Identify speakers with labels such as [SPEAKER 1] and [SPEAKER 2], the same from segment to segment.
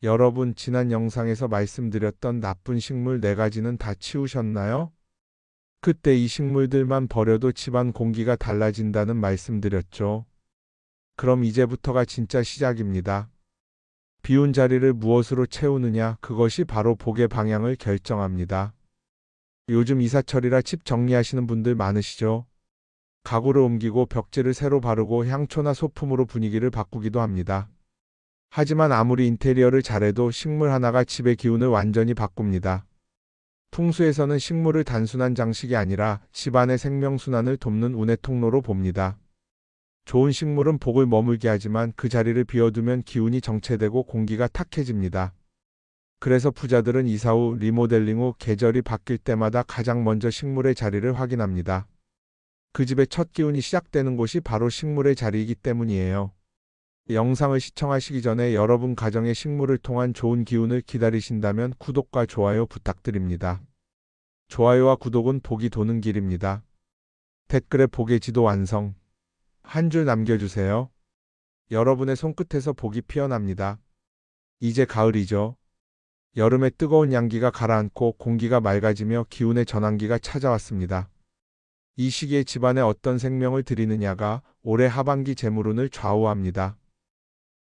[SPEAKER 1] 여러분, 지난 영상에서 말씀드렸던 나쁜 식물 4가지는 다 치우셨나요? 그때 이 식물들만 버려도 집안 공기가 달라진다는 말씀드렸죠. 그럼 이제부터가 진짜 시작입니다. 비운 자리를 무엇으로 채우느냐, 그것이 바로 복의 방향을 결정합니다. 요즘 이사철이라 집 정리하시는 분들 많으시죠? 가구를 옮기고 벽지를 새로 바르고 향초나 소품으로 분위기를 바꾸기도 합니다. 하지만 아무리 인테리어를 잘해도 식물 하나가 집의 기운을 완전히 바꿉니다. 풍수에서는 식물을 단순한 장식이 아니라 집안의 생명순환을 돕는 운의 통로로 봅니다. 좋은 식물은 복을 머물게 하지만 그 자리를 비워두면 기운이 정체되고 공기가 탁해집니다. 그래서 부자들은 이사 후, 리모델링 후, 계절이 바뀔 때마다 가장 먼저 식물의 자리를 확인합니다. 그 집의 첫 기운이 시작되는 곳이 바로 식물의 자리이기 때문이에요. 영상을 시청하시기 전에 여러분 가정의 식물을 통한 좋은 기운을 기다리신다면 구독과 좋아요 부탁드립니다. 좋아요와 구독은 복이 도는 길입니다. 댓글에 복의 지도 완성. 한 줄 남겨주세요. 여러분의 손끝에서 복이 피어납니다. 이제 가을이죠. 여름의 뜨거운 양기가 가라앉고 공기가 맑아지며 기운의 전환기가 찾아왔습니다. 이 시기에 집안에 어떤 생명을 들이느냐가 올해 하반기 재물운을 좌우합니다.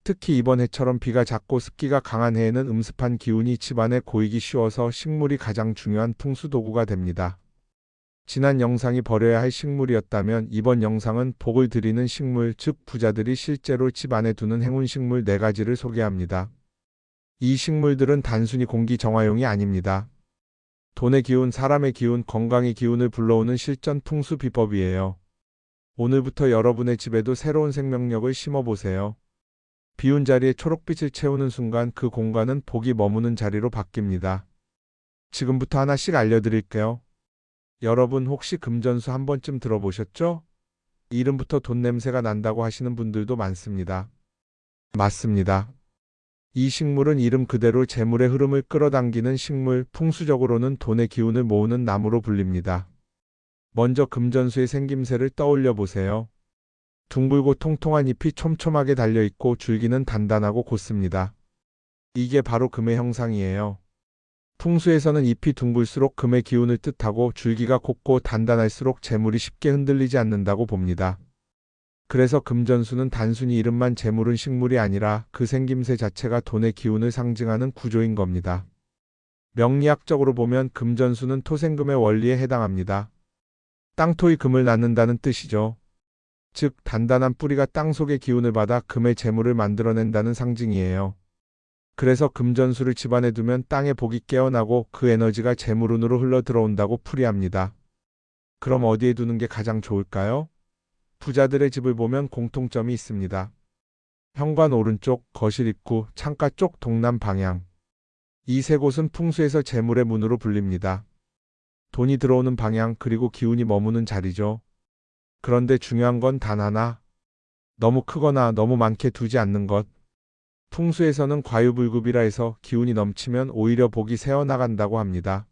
[SPEAKER 1] 특히 이번 해처럼 비가 잦고 습기가 강한 해에는 음습한 기운이 집안에 고이기 쉬워서 식물이 가장 중요한 풍수도구가 됩니다. 지난 영상이 버려야 할 식물이었다면 이번 영상은 복을 드리는 식물, 즉 부자들이 실제로 집 안에 두는 행운식물 4가지를 소개합니다. 이 식물들은 단순히 공기 정화용이 아닙니다. 돈의 기운, 사람의 기운, 건강의 기운을 불러오는 실전 풍수 비법이에요. 오늘부터 여러분의 집에도 새로운 생명력을 심어보세요. 비운 자리에 초록빛을 채우는 순간 그 공간은 복이 머무는 자리로 바뀝니다. 지금부터 하나씩 알려드릴게요. 여러분 혹시 금전수 한 번쯤 들어보셨죠? 이름부터 돈 냄새가 난다고 하시는 분들도 많습니다. 맞습니다. 이 식물은 이름 그대로 재물의 흐름을 끌어당기는 식물, 풍수적으로는 돈의 기운을 모으는 나무로 불립니다. 먼저 금전수의 생김새를 떠올려 보세요. 둥글고 통통한 잎이 촘촘하게 달려있고 줄기는 단단하고 곧습니다. 이게 바로 금의 형상이에요. 풍수에서는 잎이 둥글수록 금의 기운을 뜻하고 줄기가 곱고 단단할수록 재물이 쉽게 흔들리지 않는다고 봅니다. 그래서 금전수는 단순히 이름만 재물은 식물이 아니라 그 생김새 자체가 돈의 기운을 상징하는 구조인 겁니다. 명리학적으로 보면 금전수는 토생금의 원리에 해당합니다. 땅토의 금을 낳는다는 뜻이죠. 즉 단단한 뿌리가 땅속의 기운을 받아 금의 재물을 만들어낸다는 상징이에요. 그래서 금전수를 집안에 두면 땅의 복이 깨어나고 그 에너지가 재물운으로 흘러 들어온다고 풀이합니다. 그럼 어디에 두는 게 가장 좋을까요? 부자들의 집을 보면 공통점이 있습니다. 현관 오른쪽, 거실 입구, 창가 쪽 동남 방향. 이 3곳은 풍수에서 재물의 문으로 불립니다. 돈이 들어오는 방향 그리고 기운이 머무는 자리죠. 그런데 중요한 건 단 하나. 너무 크거나 너무 많게 두지 않는 것. 풍수에서는 과유불급이라 해서 기운이 넘치면 오히려 복이 새어나간다고 합니다.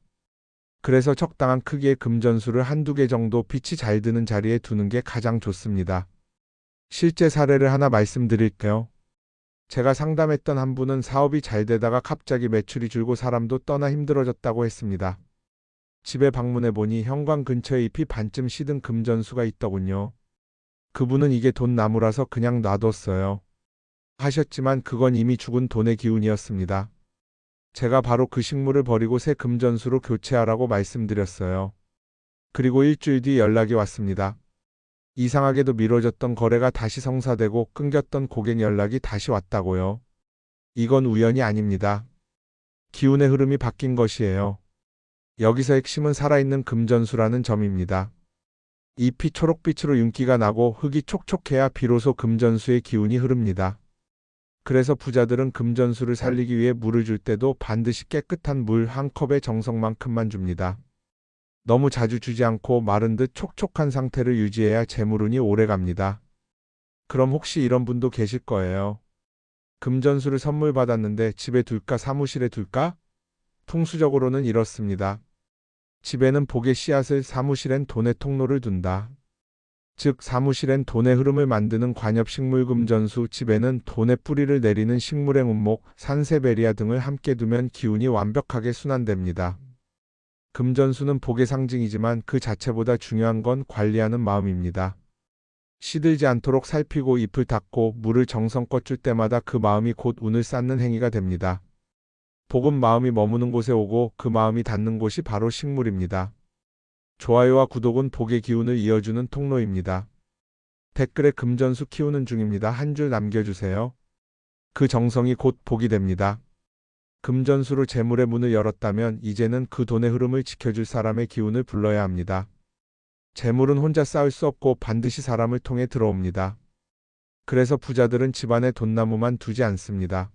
[SPEAKER 1] 그래서 적당한 크기의 금전수를 한두 개 정도 빛이 잘 드는 자리에 두는 게 가장 좋습니다. 실제 사례를 하나 말씀드릴게요. 제가 상담했던 한 분은 사업이 잘 되다가 갑자기 매출이 줄고 사람도 떠나 힘들어졌다고 했습니다. 집에 방문해 보니 현관 근처에 잎이 반쯤 시든 금전수가 있더군요. 그분은 이게 돈 나무라서 그냥 놔뒀어요. 하셨지만 그건 이미 죽은 돈의 기운이었습니다. 제가 바로 그 식물을 버리고 새 금전수로 교체하라고 말씀드렸어요. 그리고 일주일 뒤 연락이 왔습니다. 이상하게도 미뤄졌던 거래가 다시 성사되고 끊겼던 고객 연락이 다시 왔다고요. 이건 우연이 아닙니다. 기운의 흐름이 바뀐 것이에요. 여기서 핵심은 살아있는 금전수라는 점입니다. 잎이 초록빛으로 윤기가 나고 흙이 촉촉해야 비로소 금전수의 기운이 흐릅니다. 그래서 부자들은 금전수를 살리기 위해 물을 줄 때도 반드시 깨끗한 물 한 컵의 정성만큼만 줍니다. 너무 자주 주지 않고 마른 듯 촉촉한 상태를 유지해야 재물운이 오래갑니다. 그럼 혹시 이런 분도 계실 거예요. 금전수를 선물 받았는데 집에 둘까 사무실에 둘까? 풍수적으로는 이렇습니다. 집에는 복의 씨앗을, 사무실엔 돈의 통로를 둔다. 즉 사무실엔 돈의 흐름을 만드는 관엽식물 금전수, 집에는 돈의 뿌리를 내리는 식물의 운목, 산세베리아 등을 함께 두면 기운이 완벽하게 순환됩니다. 금전수는 복의 상징이지만 그 자체보다 중요한 건 관리하는 마음입니다. 시들지 않도록 살피고 잎을 닦고 물을 정성껏 줄 때마다 그 마음이 곧 운을 쌓는 행위가 됩니다. 복은 마음이 머무는 곳에 오고 그 마음이 닿는 곳이 바로 식물입니다. 좋아요와 구독은 복의 기운을 이어주는 통로입니다. 댓글에 금전수 키우는 중입니다. 한 줄 남겨주세요. 그 정성이 곧 복이 됩니다. 금전수로 재물의 문을 열었다면 이제는 그 돈의 흐름을 지켜줄 사람의 기운을 불러야 합니다. 재물은 혼자 쌓을 수 없고 반드시 사람을 통해 들어옵니다. 그래서 부자들은 집안에 돈나무만 두지 않습니다.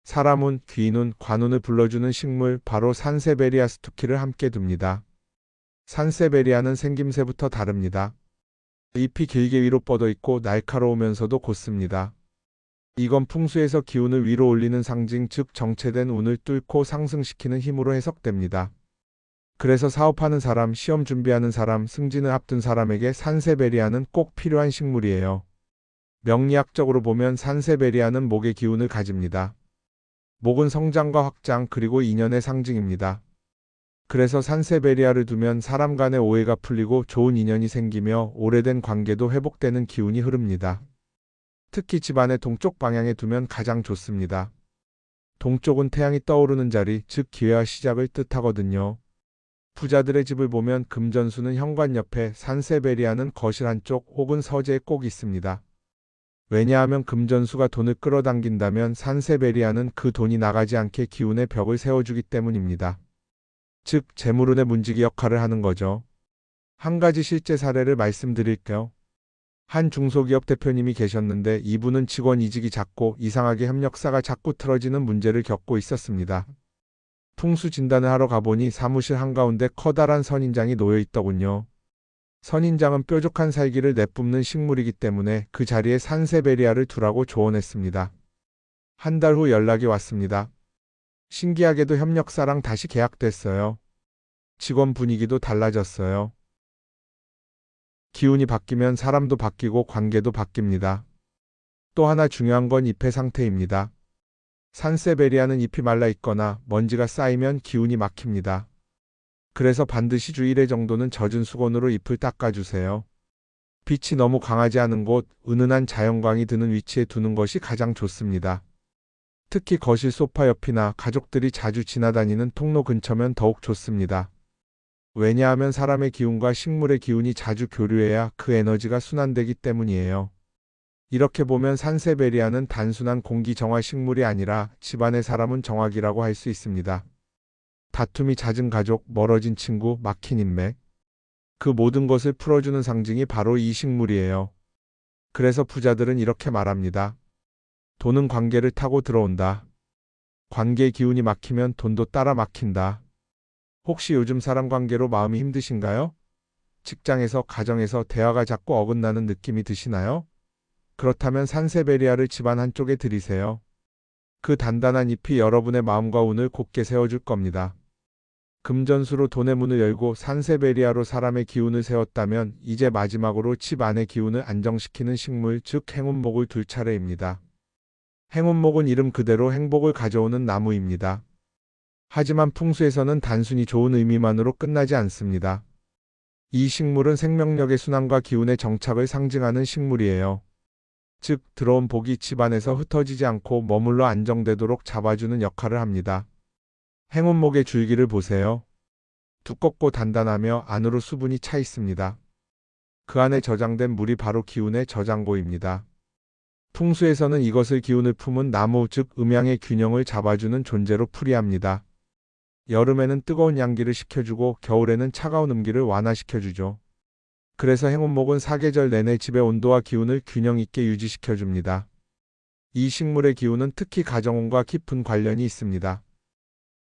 [SPEAKER 1] 사람운, 귀인운, 관운을 불러주는 식물 바로 산세베리아 스투키를 함께 둡니다. 산세베리아는 생김새부터 다릅니다. 잎이 길게 위로 뻗어 있고 날카로우면서도 곧습니다. 이건 풍수에서 기운을 위로 올리는 상징, 즉 정체된 운을 뚫고 상승시키는 힘으로 해석됩니다. 그래서 사업하는 사람, 시험 준비하는 사람, 승진을 앞둔 사람에게 산세베리아는 꼭 필요한 식물이에요. 명리학적으로 보면 산세베리아는 목의 기운을 가집니다. 목은 성장과 확장 그리고 인연의 상징입니다. 그래서 산세베리아를 두면 사람 간의 오해가 풀리고 좋은 인연이 생기며 오래된 관계도 회복되는 기운이 흐릅니다. 특히 집안의 동쪽 방향에 두면 가장 좋습니다. 동쪽은 태양이 떠오르는 자리, 즉 기회와 시작을 뜻하거든요. 부자들의 집을 보면 금전수는 현관 옆에, 산세베리아는 거실 한쪽 혹은 서재에 꼭 있습니다. 왜냐하면 금전수가 돈을 끌어당긴다면 산세베리아는 그 돈이 나가지 않게 기운의 벽을 세워주기 때문입니다. 즉 재물운의 문지기 역할을 하는 거죠. 한 가지 실제 사례를 말씀드릴게요. 한 중소기업 대표님이 계셨는데 이분은 직원 이직이 잦고 이상하게 협력사가 자꾸 틀어지는 문제를 겪고 있었습니다. 풍수 진단을 하러 가보니 사무실 한가운데 커다란 선인장이 놓여 있더군요. 선인장은 뾰족한 살기를 내뿜는 식물이기 때문에 그 자리에 산세베리아를 두라고 조언했습니다. 한 달 후 연락이 왔습니다. 신기하게도 협력사랑 다시 계약됐어요. 직원 분위기도 달라졌어요. 기운이 바뀌면 사람도 바뀌고 관계도 바뀝니다. 또 하나 중요한 건 잎의 상태입니다. 산세베리아는 잎이 말라 있거나 먼지가 쌓이면 기운이 막힙니다. 그래서 반드시 주 1회 정도는 젖은 수건으로 잎을 닦아주세요. 빛이 너무 강하지 않은 곳, 은은한 자연광이 드는 위치에 두는 것이 가장 좋습니다. 특히 거실 소파 옆이나 가족들이 자주 지나다니는 통로 근처면 더욱 좋습니다. 왜냐하면 사람의 기운과 식물의 기운이 자주 교류해야 그 에너지가 순환되기 때문이에요. 이렇게 보면 산세베리아는 단순한 공기 정화 식물이 아니라 집안의 사람은 정화기라고 할 수 있습니다. 다툼이 잦은 가족, 멀어진 친구, 막힌 인맥. 그 모든 것을 풀어주는 상징이 바로 이 식물이에요. 그래서 부자들은 이렇게 말합니다. 돈은 관계를 타고 들어온다. 관계의 기운이 막히면 돈도 따라 막힌다. 혹시 요즘 사람 관계로 마음이 힘드신가요? 직장에서, 가정에서 대화가 자꾸 어긋나는 느낌이 드시나요? 그렇다면 산세베리아를 집안 한쪽에 들이세요. 그 단단한 잎이 여러분의 마음과 운을 곧게 세워줄 겁니다. 금전수로 돈의 문을 열고 산세베리아로 사람의 기운을 세웠다면 이제 마지막으로 집 안의 기운을 안정시키는 식물, 즉 행운목을 둘 차례입니다. 행운목은 이름 그대로 행복을 가져오는 나무입니다. 하지만 풍수에서는 단순히 좋은 의미만으로 끝나지 않습니다. 이 식물은 생명력의 순환과 기운의 정착을 상징하는 식물이에요. 즉 들어온 복이 집안에서 흩어지지 않고 머물러 안정되도록 잡아주는 역할을 합니다. 행운목의 줄기를 보세요. 두껍고 단단하며 안으로 수분이 차 있습니다. 그 안에 저장된 물이 바로 기운의 저장고입니다. 풍수에서는 이것을 기운을 품은 나무, 즉 음양의 균형을 잡아주는 존재로 풀이합니다. 여름에는 뜨거운 양기를 식혀주고 겨울에는 차가운 음기를 완화시켜주죠. 그래서 행운목은 사계절 내내 집의 온도와 기운을 균형 있게 유지시켜줍니다. 이 식물의 기운은 특히 가정운과 깊은 관련이 있습니다.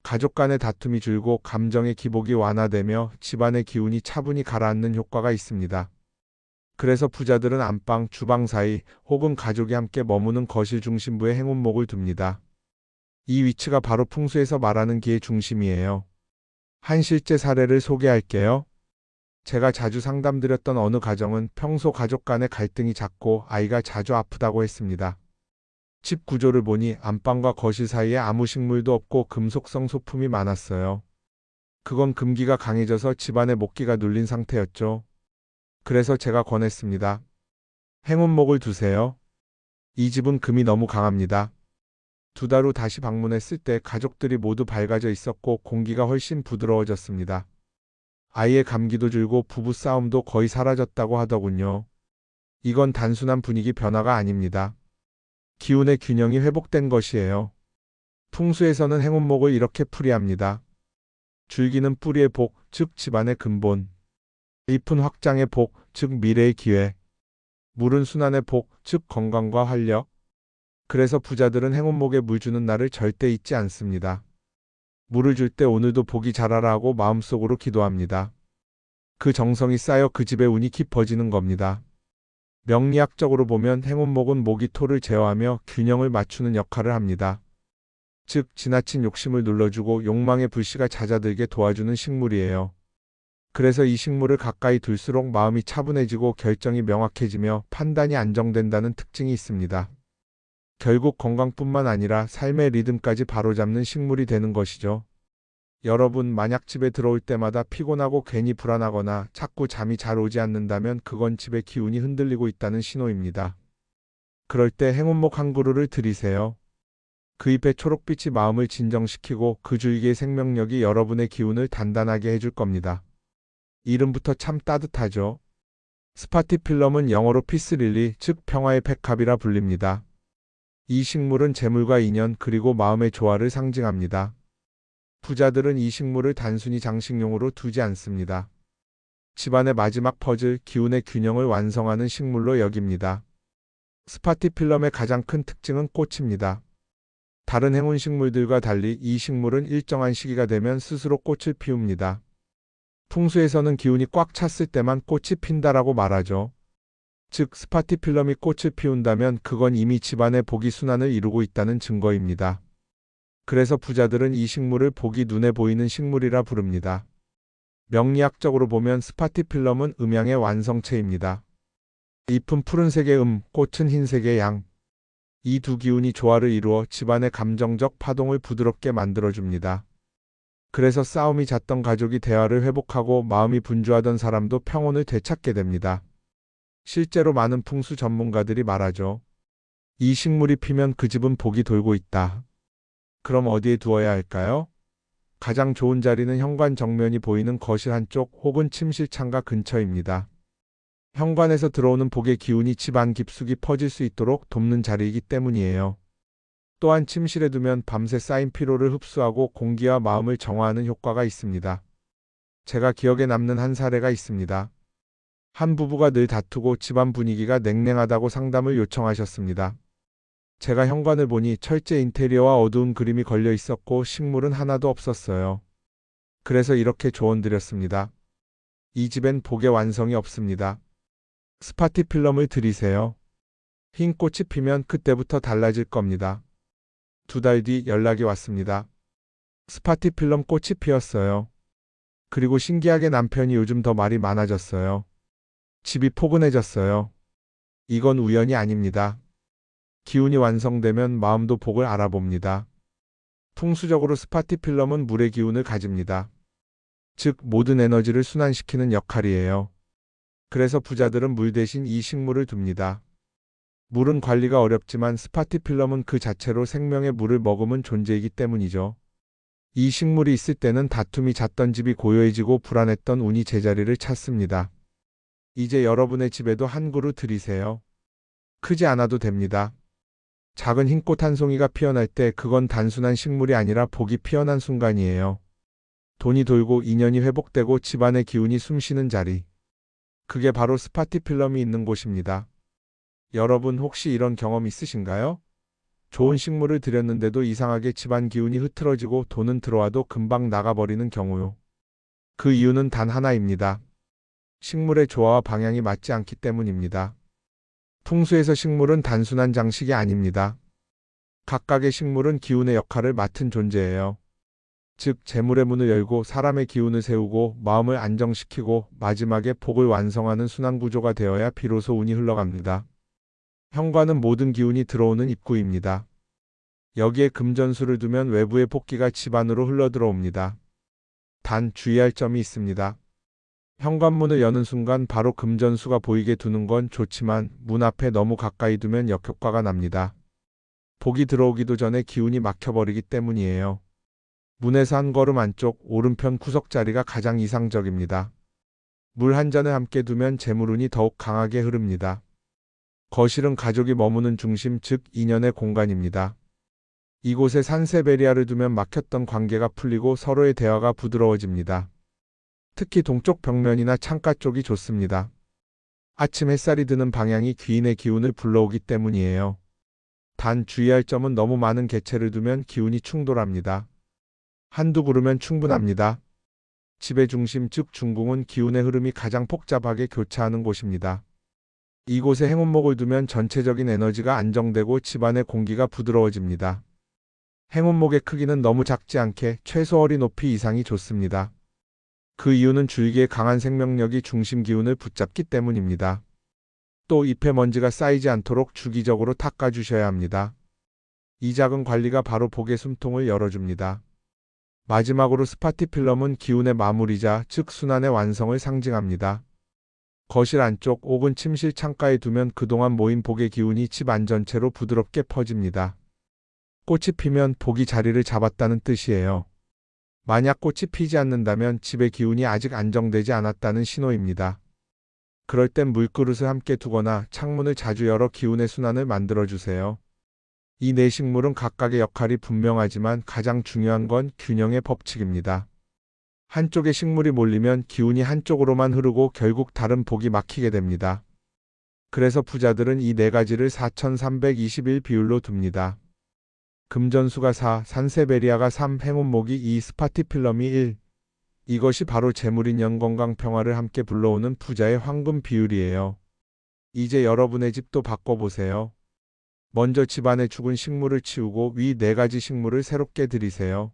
[SPEAKER 1] 가족 간의 다툼이 줄고 감정의 기복이 완화되며 집안의 기운이 차분히 가라앉는 효과가 있습니다. 그래서 부자들은 안방, 주방 사이 혹은 가족이 함께 머무는 거실 중심부에 행운목을 둡니다. 이 위치가 바로 풍수에서 말하는 기의 중심이에요. 한 실제 사례를 소개할게요. 제가 자주 상담드렸던 어느 가정은 평소 가족 간의 갈등이 잦고 아이가 자주 아프다고 했습니다. 집 구조를 보니 안방과 거실 사이에 아무 식물도 없고 금속성 소품이 많았어요. 그건 금기가 강해져서 집안에 목기가 눌린 상태였죠. 그래서 제가 권했습니다. 행운목을 두세요. 이 집은 금이 너무 강합니다. 2달 후 다시 방문했을 때 가족들이 모두 밝아져 있었고 공기가 훨씬 부드러워졌습니다. 아이의 감기도 줄고 부부 싸움도 거의 사라졌다고 하더군요. 이건 단순한 분위기 변화가 아닙니다. 기운의 균형이 회복된 것이에요. 풍수에서는 행운목을 이렇게 풀이합니다. 줄기는 뿌리의 복, 즉 집안의 근본. 잎은 확장의 복, 즉 미래의 기회. 물은 순환의 복, 즉 건강과 활력. 그래서 부자들은 행운목에 물 주는 날을 절대 잊지 않습니다. 물을 줄 때 오늘도 복이 자라라 하고 마음속으로 기도합니다. 그 정성이 쌓여 그 집의 운이 깊어지는 겁니다. 명리학적으로 보면 행운목은 목이 토를 제어하며 균형을 맞추는 역할을 합니다. 즉 지나친 욕심을 눌러주고 욕망의 불씨가 잦아들게 도와주는 식물이에요. 그래서 이 식물을 가까이 둘수록 마음이 차분해지고 결정이 명확해지며 판단이 안정된다는 특징이 있습니다. 결국 건강뿐만 아니라 삶의 리듬까지 바로잡는 식물이 되는 것이죠. 여러분, 만약 집에 들어올 때마다 피곤하고 괜히 불안하거나 자꾸 잠이 잘 오지 않는다면 그건 집의 기운이 흔들리고 있다는 신호입니다. 그럴 때 행운목 한 그루를 들이세요. 그 잎의 초록빛이 마음을 진정시키고 그 줄기의 생명력이 여러분의 기운을 단단하게 해줄 겁니다. 이름부터 참 따뜻하죠. 스파티필럼은 영어로 피스릴리, 즉 평화의 백합이라 불립니다. 이 식물은 재물과 인연 그리고 마음의 조화를 상징합니다. 부자들은 이 식물을 단순히 장식용으로 두지 않습니다. 집안의 마지막 퍼즐, 기운의 균형을 완성하는 식물로 여깁니다. 스파티필럼의 가장 큰 특징은 꽃입니다. 다른 행운 식물들과 달리 이 식물은 일정한 시기가 되면 스스로 꽃을 피웁니다. 풍수에서는 기운이 꽉 찼을 때만 꽃이 핀다라고 말하죠. 즉 스파티필럼이 꽃을 피운다면 그건 이미 집안의 복이 순환을 이루고 있다는 증거입니다. 그래서 부자들은 이 식물을 복이 눈에 보이는 식물이라 부릅니다. 명리학적으로 보면 스파티필럼은 음양의 완성체입니다. 잎은 푸른색의 꽃은 흰색의 양. 이 두 기운이 조화를 이루어 집안의 감정적 파동을 부드럽게 만들어줍니다. 그래서 싸움이 잦던 가족이 대화를 회복하고 마음이 분주하던 사람도 평온을 되찾게 됩니다. 실제로 많은 풍수 전문가들이 말하죠. 이 식물이 피면 그 집은 복이 돌고 있다. 그럼 어디에 두어야 할까요? 가장 좋은 자리는 현관 정면이 보이는 거실 한쪽 혹은 침실 창가 근처입니다. 현관에서 들어오는 복의 기운이 집안 깊숙이 퍼질 수 있도록 돕는 자리이기 때문이에요. 또한 침실에 두면 밤새 쌓인 피로를 흡수하고 공기와 마음을 정화하는 효과가 있습니다. 제가 기억에 남는 한 사례가 있습니다. 한 부부가 늘 다투고 집안 분위기가 냉랭하다고 상담을 요청하셨습니다. 제가 현관을 보니 철제 인테리어와 어두운 그림이 걸려 있었고 식물은 하나도 없었어요. 그래서 이렇게 조언드렸습니다. 이 집엔 복의 완성이 없습니다. 스파티필럼을 들이세요. 흰 꽃이 피면 그때부터 달라질 겁니다. 2달 뒤 연락이 왔습니다. 스파티필럼 꽃이 피었어요. 그리고 신기하게 남편이 요즘 더 말이 많아졌어요. 집이 포근해졌어요. 이건 우연이 아닙니다. 기운이 완성되면 마음도 복을 알아봅니다. 풍수적으로 스파티필럼은 물의 기운을 가집니다. 즉 모든 에너지를 순환시키는 역할이에요. 그래서 부자들은 물 대신 이 식물을 둡니다. 물은 관리가 어렵지만 스파티필럼은 그 자체로 생명의 물을 머금은 존재이기 때문이죠. 이 식물이 있을 때는 다툼이 잦던 집이 고요해지고 불안했던 운이 제자리를 찾습니다. 이제 여러분의 집에도 한 그루 들이세요. 크지 않아도 됩니다. 작은 흰꽃 한 송이가 피어날 때 그건 단순한 식물이 아니라 복이 피어난 순간이에요. 돈이 돌고 인연이 회복되고 집안의 기운이 숨쉬는 자리. 그게 바로 스파티필럼이 있는 곳입니다. 여러분 혹시 이런 경험 있으신가요? 좋은 식물을 들였는데도 이상하게 집안 기운이 흐트러지고 돈은 들어와도 금방 나가버리는 경우요. 그 이유는 단 하나입니다. 식물의 조화와 방향이 맞지 않기 때문입니다. 풍수에서 식물은 단순한 장식이 아닙니다. 각각의 식물은 기운의 역할을 맡은 존재예요. 즉 재물의 문을 열고 사람의 기운을 세우고 마음을 안정시키고 마지막에 복을 완성하는 순환구조가 되어야 비로소 운이 흘러갑니다. 현관은 모든 기운이 들어오는 입구입니다. 여기에 금전수를 두면 외부의 복기가 집안으로 흘러들어옵니다. 단 주의할 점이 있습니다. 현관문을 여는 순간 바로 금전수가 보이게 두는 건 좋지만 문 앞에 너무 가까이 두면 역효과가 납니다. 복이 들어오기도 전에 기운이 막혀버리기 때문이에요. 문에서 한 걸음 안쪽 오른편 구석자리가 가장 이상적입니다. 물 한 잔을 함께 두면 재물운이 더욱 강하게 흐릅니다. 거실은 가족이 머무는 중심 즉 인연의 공간입니다. 이곳에 산세베리아를 두면 막혔던 관계가 풀리고 서로의 대화가 부드러워집니다. 특히 동쪽 벽면이나 창가 쪽이 좋습니다. 아침 햇살이 드는 방향이 귀인의 기운을 불러오기 때문이에요. 단 주의할 점은 너무 많은 개체를 두면 기운이 충돌합니다. 한두 그루면 충분합니다. 집의 중심 즉 중궁은 기운의 흐름이 가장 복잡하게 교차하는 곳입니다. 이곳에 행운목을 두면 전체적인 에너지가 안정되고 집안의 공기가 부드러워집니다. 행운목의 크기는 너무 작지 않게 최소 허리 높이 이상이 좋습니다. 그 이유는 줄기의 강한 생명력이 중심 기운을 붙잡기 때문입니다. 또 잎에 먼지가 쌓이지 않도록 주기적으로 닦아주셔야 합니다. 이 작은 관리가 바로 복의 숨통을 열어줍니다. 마지막으로 스파티필럼은 기운의 마무리자 즉 순환의 완성을 상징합니다. 거실 안쪽 혹은 침실 창가에 두면 그동안 모인 복의 기운이 집 안 전체로 부드럽게 퍼집니다. 꽃이 피면 복이 자리를 잡았다는 뜻이에요. 만약 꽃이 피지 않는다면 집의 기운이 아직 안정되지 않았다는 신호입니다. 그럴 땐 물그릇을 함께 두거나 창문을 자주 열어 기운의 순환을 만들어주세요. 이 네 식물은 각각의 역할이 분명하지만 가장 중요한 건 균형의 법칙입니다. 한쪽에 식물이 몰리면 기운이 한쪽으로만 흐르고 결국 다른 복이 막히게 됩니다. 그래서 부자들은 이 네 가지를 4321 비율로 둡니다. 금전수가 4, 산세베리아가 3, 행운목이 2, 스파티필럼이 1. 이것이 바로 재물인 영건강평화를 함께 불러오는 부자의 황금 비율이에요. 이제 여러분의 집도 바꿔보세요. 먼저 집안에 죽은 식물을 치우고 위 네 가지 식물을 새롭게 들이세요.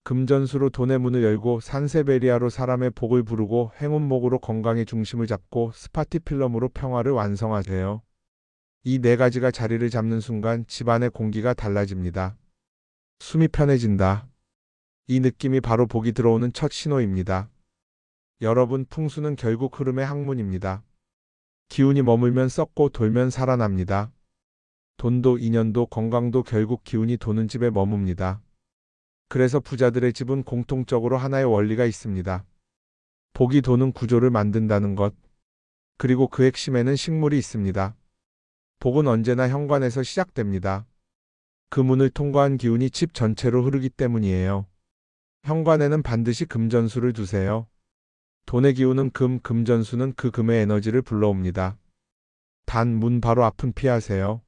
[SPEAKER 1] 금전수로 돈의 문을 열고 산세베리아로 사람의 복을 부르고 행운목으로 건강의 중심을 잡고 스파티필럼으로 평화를 완성하세요. 이 네 가지가 자리를 잡는 순간 집안의 공기가 달라집니다. 숨이 편해진다. 이 느낌이 바로 복이 들어오는 첫 신호입니다. 여러분, 풍수는 결국 흐름의 학문입니다. 기운이 머물면 썩고 돌면 살아납니다. 돈도 인연도 건강도 결국 기운이 도는 집에 머뭅니다. 그래서 부자들의 집은 공통적으로 하나의 원리가 있습니다. 복이 도는 구조를 만든다는 것. 그리고 그 핵심에는 식물이 있습니다. 복은 언제나 현관에서 시작됩니다. 그 문을 통과한 기운이 집 전체로 흐르기 때문이에요. 현관에는 반드시 금전수를 두세요. 돈의 기운은 금전수는 그 금의 에너지를 불러옵니다. 단 문 바로 앞은 피하세요.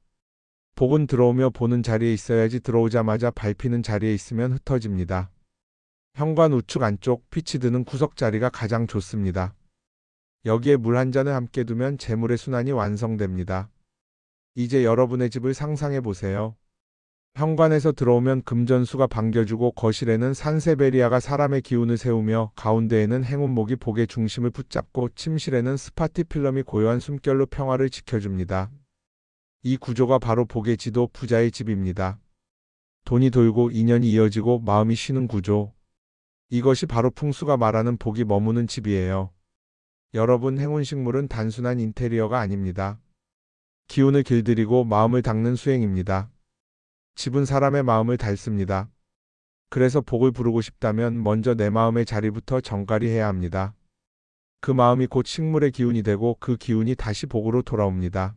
[SPEAKER 1] 복은 들어오며 보는 자리에 있어야지 들어오자마자 밟히는 자리에 있으면 흩어집니다. 현관 우측 안쪽 빛이 드는 구석 자리가 가장 좋습니다. 여기에 물 한 잔을 함께 두면 재물의 순환이 완성됩니다. 이제 여러분의 집을 상상해 보세요. 현관에서 들어오면 금전수가 반겨주고 거실에는 산세베리아가 사람의 기운을 세우며 가운데에는 행운목이 복의 중심을 붙잡고 침실에는 스파티필럼이 고요한 숨결로 평화를 지켜줍니다. 이 구조가 바로 복의 지도 부자의 집입니다. 돈이 돌고 인연이 이어지고 마음이 쉬는 구조. 이것이 바로 풍수가 말하는 복이 머무는 집이에요. 여러분, 행운식물은 단순한 인테리어가 아닙니다. 기운을 길들이고 마음을 닦는 수행입니다. 집은 사람의 마음을 닳습니다. 그래서 복을 부르고 싶다면 먼저 내 마음의 자리부터 정갈이해야 합니다. 그 마음이 곧 식물의 기운이 되고 그 기운이 다시 복으로 돌아옵니다.